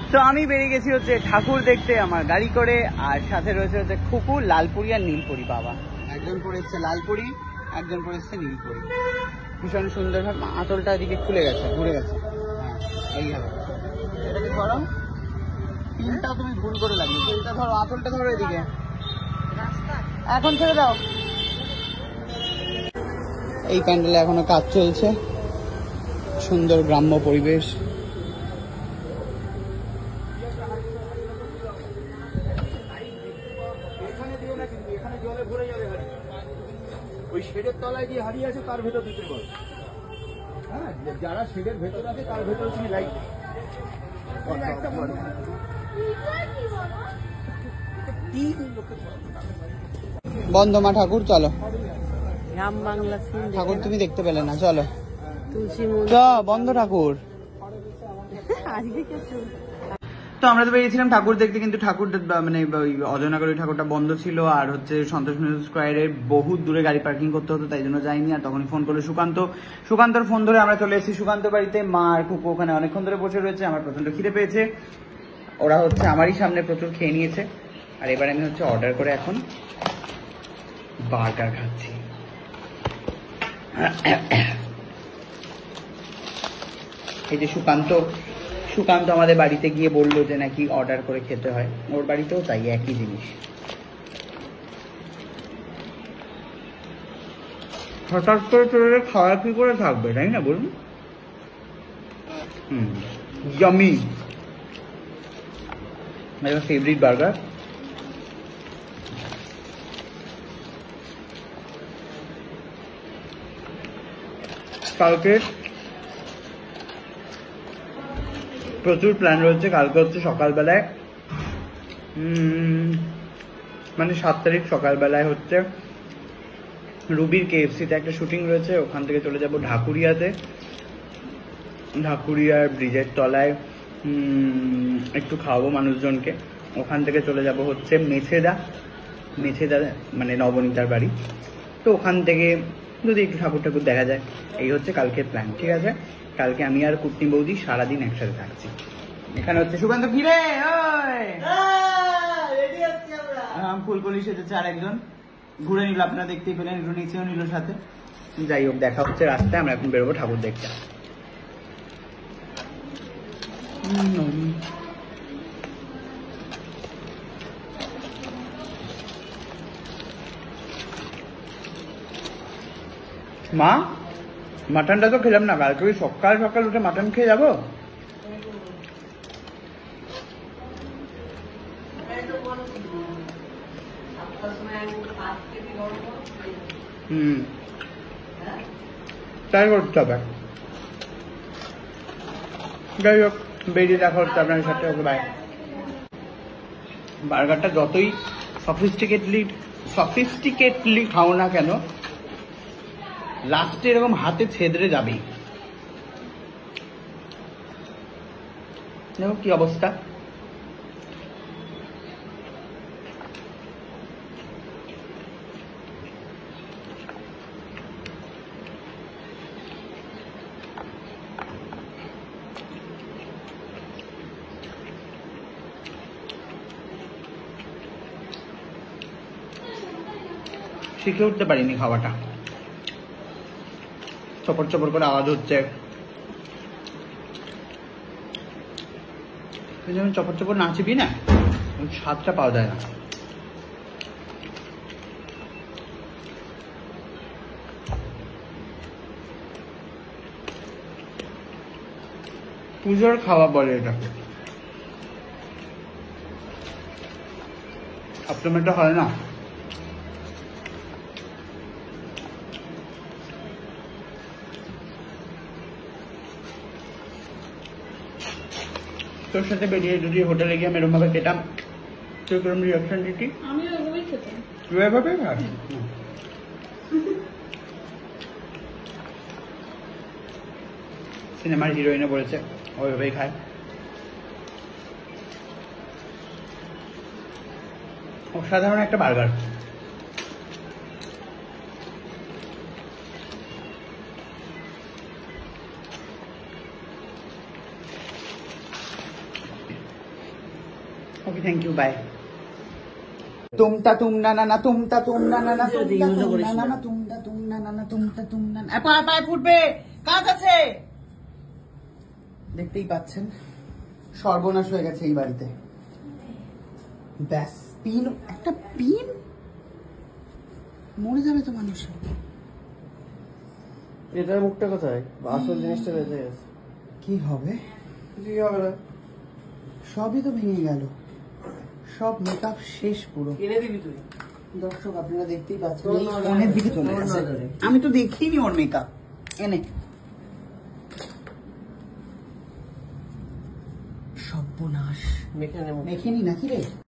তো আমি বেরিয়ে গেছি হচ্ছে ঠাকুর দেখতে আমার গাড়ি করে, আর সাথে রয়েছে হচ্ছে খুকু, লালপুরি আর নীলপুরি। বাবা একজন পরে এসছে লালপুরি, একজন পরে এসছে নীলপুরি। ভীষণ সুন্দর ভাবে আঁচলটা এদিকে খুলে গেছে, ঘুরে গেছে। হ্যাঁ এইভাবে এটাকে ধরো, তিনটাও তুমি ভুল করে লাগবে। তিনটা ধরো, আঁচলটা ধরো এদিকে, এখন ছেড়ে দাও। এই প্যান্ডেলে এখনো কাজ চলছে, সুন্দর গ্রাম্য পরিবেশ। ওই শেডের তলায় যে হারিয়ে আছে তার ভেতর দিতে পারো। হ্যাঁ, যারা শেডের ভেতর আছে তার ভেতর তুমি লাইট বন্ধ মা ঠাকুর, চলো গ্রাম বাংলা ঠাকুর তুমি দেখতে পেলে না, চলো তুলসী বন্ধ ঠাকুর। আজকে তো আমরা তো বেরিয়েছিলাম ঠাকুর দেখতে, কিন্তু ঠাকুর মানে ওই অজয়নগরের ঠাকুরটা বন্ধ ছিল, আর হচ্ছে সন্তোষ স্কোয়ারে বহু দূরে গাড়ি পার্কিং করতে হতো, তাই জন্য যাইনি। আর তখনই ফোন করলো সুকান্তর ফোন ধরে আমরা চলে এসেছি সুকান্ত বাড়িতে। মা আর কুকু ওখানে অনেকক্ষণ ধরে বসে রয়েছে, আমার প্রচন্ড খিদে পেয়েছে। ওরা হচ্ছে আমারই সামনে প্রচুর খেয়ে নিয়েছে, আর এবার আমি হচ্ছে অর্ডার করে এখন বার্গার খাচ্ছি। এই যে সুকান্ত আমাদের বাড়িতে গিয়ে বললো যে নাকি অর্ডার করে খেতে হয়, ওর বাড়িতেও তাই একই জিনিস। হঠাৎ করে চলে খাওয়া কি করে থাকবে, তাই না বলুন? Yummy, my favourite burger. কালকে প্রচুর প্ল্যান রয়েছে। কালকে হচ্ছে সকালবেলায় মানে 7 তারিখ সকালবেলায় হচ্ছে রুবির KFC-তে একটা শুটিং রয়েছে, ওখান থেকে চলে যাব ঢাকুরিয়াতে। ঢাকুরিয়ার ব্রিজের তলায় একটু খাওয়াবো মানুষজনকে। ওখান থেকে চলে যাব হচ্ছে মেছেদা মানে নবনীতার বাড়ি। তো ওখান থেকে যদি একটু ঠাকুর দেখা যায়, এই হচ্ছে কালকের প্ল্যান। ঠিক আছে, কালকে আমি আর কুটনি বৌদি সারাদিন একসাথে থাকছি। এখানে হচ্ছে সুকান্ত, ঘিরে ফুলকলি সেজেছে, আর একজন ঘুরে নিল, আপনারা দেখতেই পেলেন, একটু নিচেও নিল সাথে। যাই হোক, দেখা হচ্ছে রাস্তায়। আমরা এখন বেরোবো ঠাকুর দেখতে। মা, মাটনটা তো খেলাম না, কালকে ওই সকাল সকাল উঠে মাটন খেয়ে যাবো। তাই করতে হবে। যাই হোক, বেরিয়ে দেখা হচ্ছে আপনার সাথে। Okay bye. বার্গারটা যতই সফিস্টিকেটলি খাও না কেন, লাস্টে এরকম হাতে ছেদরে যাবেই। দেখো কি অবস্থা। শিখে উঠতে পারিনি খাওয়াটা, চপর চপর করে আওয়াজ হচ্ছে। যখন চপর চপর নাচবি না, স্বাদটা পাওয়া যায় না। পুজোর খাওয়া বলে এটাকে, আপনার হয় না। তোর সাথে বেরিয়ে যদি হোটেলে গিয়ে আমি এরকম ভাবে খেতাম, তুই কিরকম রিয়াকশন দিতি? আমি ওইভাবেই খেতাম। তুই এভাবে খাস? সিনেমার হিরোইনে বলেছে ওইভাবেই খায়। অসাধারণ একটা burger. Okay thank you bye. তুমটা তুম না না না তুমটা তুম না না না তুমটা তুম না না না তুমটা তুম না না না তুমটা তুম না না পায়ে পায়ে ফুটবে, কাজ আছে। দেখতেই পাচ্ছেন সর্বনাশ হয়ে গেছে এই বাড়িতে। ব্যাস পিন, একটা পিন মরে যাবে তো মানুষ। এটার মুখটা কোথায়? আসল জিনিসটা বেঁচে গেছে। কি হবে? কিছুই হবে না। সবই তো ভেঙে গেল, সব মেকআপ শেষ পুরো। কিনে দিবি তুই? দর্শক আপনারা দেখতেই পাচ্ছেন তোর এই নজরে, ফোনের দিকে চলে তোর গেছে। নজরে। আমি তো দেখিনি ওর মেকআপ। এনে সর্বনাশ। মেখে নে মুখে। মেখে নি নাকি রে?